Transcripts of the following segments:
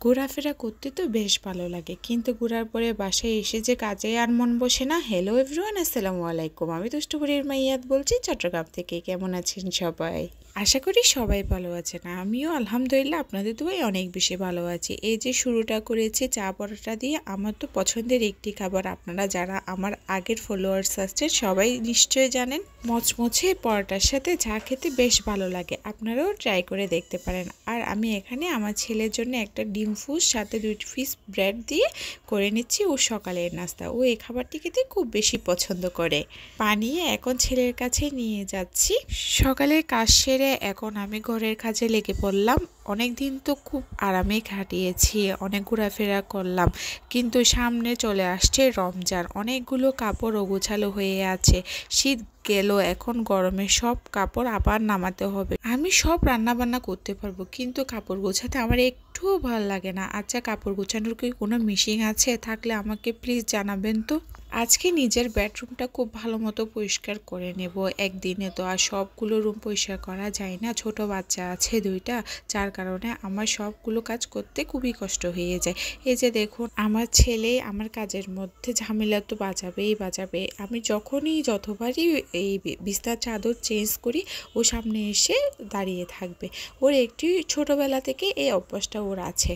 ঘোরাফেরা করতে তো বেশ ভালো লাগে, কিন্তু ঘোরার পরে বাসায় এসে যে কাজে আর মন বসে না। হ্যালো এভরিওয়ান, আসসালামু আলাইকুম। আমি দুষ্টুপুরীর মাইয়াত বলছি চট্টগ্রাম থেকে। কেমন আছেন সবাই? আশা করি সবাই ভালো আছেন। আমিও আলহামদুলিল্লাহ আপনাদের দোয়ায় অনেক বেশি ভালো আছি। এই যে শুরুটা করেছি চা পরোটা দিয়ে, আমার তো পছন্দের একটি খাবার। আপনারা যারা আমার আগের ফলোয়ার্স আছেন সবাই নিশ্চয়ই জানেন, মচমচে পরোটার সাথে চা খেতে বেশ ভালো লাগে। আপনারাও ট্রাই করে দেখতে পারেন। আর আমি এখানে আমার ছেলের জন্য একটা ডিম ফুস সাথে 2 পিস ব্রেড দিয়ে করে নিচ্ছি ও সকালের নাস্তা। ও এই খাবারটি খেতে খুব বেশি পছন্দ করে। বানিয়ে এখন ছেলের কাছে নিয়ে যাচ্ছি। সকালে কাজ সেরে এখন আমি ঘরের কাজে লেগে পড়লাম। অনেক দিন তো খুব আরামে কাটিয়েছি, অনেক ঘোরাফেরা করলাম, কিন্তু সামনে চলে আসছে রমজান। অনেকগুলো কাপড় অগোছালো হয়ে আছে। শীত গেল, এখন গরমে সব কাপড় আবার নামাতে হবে। আমি সব রান্না বান্না করতে পারবো, কিন্তু কাপড় গোছাতে আমার একটুও ভালো লাগে না। আচ্ছা, কাপড় গোছানোর কি কোনো মেশিন আছে? থাকলে আমাকে প্লিজ জানাবেন তো। আজকে নিজের বেডরুমটা খুব ভালো মতো পরিষ্কার করে নেব। একদিনে তো আর সবগুলো রুম পরিষ্কার করা যায় না, ছোট বাচ্চা আছে 2টা, যার কারণে আমার সবগুলো কাজ করতে খুবই কষ্ট হয়ে যায়। এই যে দেখুন, আমার ছেলে আমার কাজের মধ্যে ঝামেলা তো বাজাবে। আমি যতবারই এই বিছানার চাদর চেঞ্জ করি, ও সামনে এসে দাঁড়িয়ে থাকবে। ওর একটি ছোটবেলা থেকে এই অভ্যাসটা ওর আছে।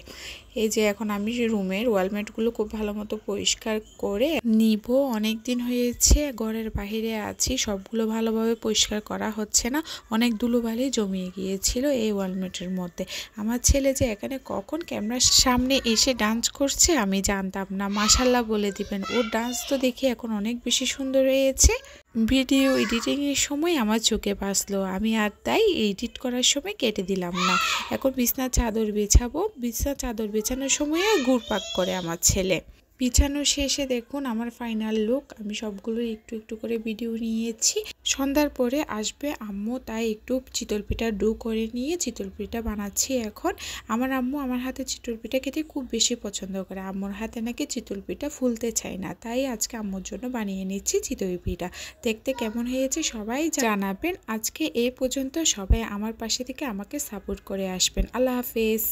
এই যে এখন আমি রুমের ওয়ালমেটগুলো খুব ভালো মতো পরিষ্কার করে নিব। অনেক দিন হয়েছে ঘরের বাহিরে আছি, সবগুলো ভালোভাবে পরিষ্কার করা হচ্ছে না। অনেক ধুলোবালি জমিয়ে গিয়েছিল এই ওয়ালমেটের মধ্যে। আমার ছেলে যে এখানে কখন ক্যামেরার সামনে এসে ডান্স করছে আমি জানতাম না। মাশাল্লাহ বলে দিবেন, ওর ডান্স তো দেখে এখন অনেক বেশি সুন্দর হয়েছে। ভিডিও এডিটিংয়ের সময় আমার চোখে বাঁচলো, আমি আর তাই এডিট করার সময় কেটে দিলাম না। এখন বিছানার চাদর বিছাবো। বিছানার চাদর বিছানোর সময়ও ঘুরপাক করে আমার ছেলে। বিছানো শেষে দেখুন আমার ফাইনাল লুক। আমি সবগুলো একটু একটু করে ভিডিও নিয়েছি। সন্ধ্যার পরে আসবে আম্মু, তাই একটু চিতল পিঠা ডো করে নিয়ে চিতল পিঠা বানাচ্ছি এখন। আমার আম্মু আমার হাতে চিতল পিঠা খেতে খুব বেশি পছন্দ করে। আম্মুর হাতে নাকি চিতল পিঠা ফুলতে চায় না, তাই আজকে আম্মুর জন্য বানিয়ে নিচ্ছি চিতল পিঠা। দেখতে কেমন হয়েছে সবাই জানাবেন। আজকে এই পর্যন্ত। সবাই আমার পাশে থেকে আমাকে সাপোর্ট করে আসবেন। আল্লাহ হাফেজ।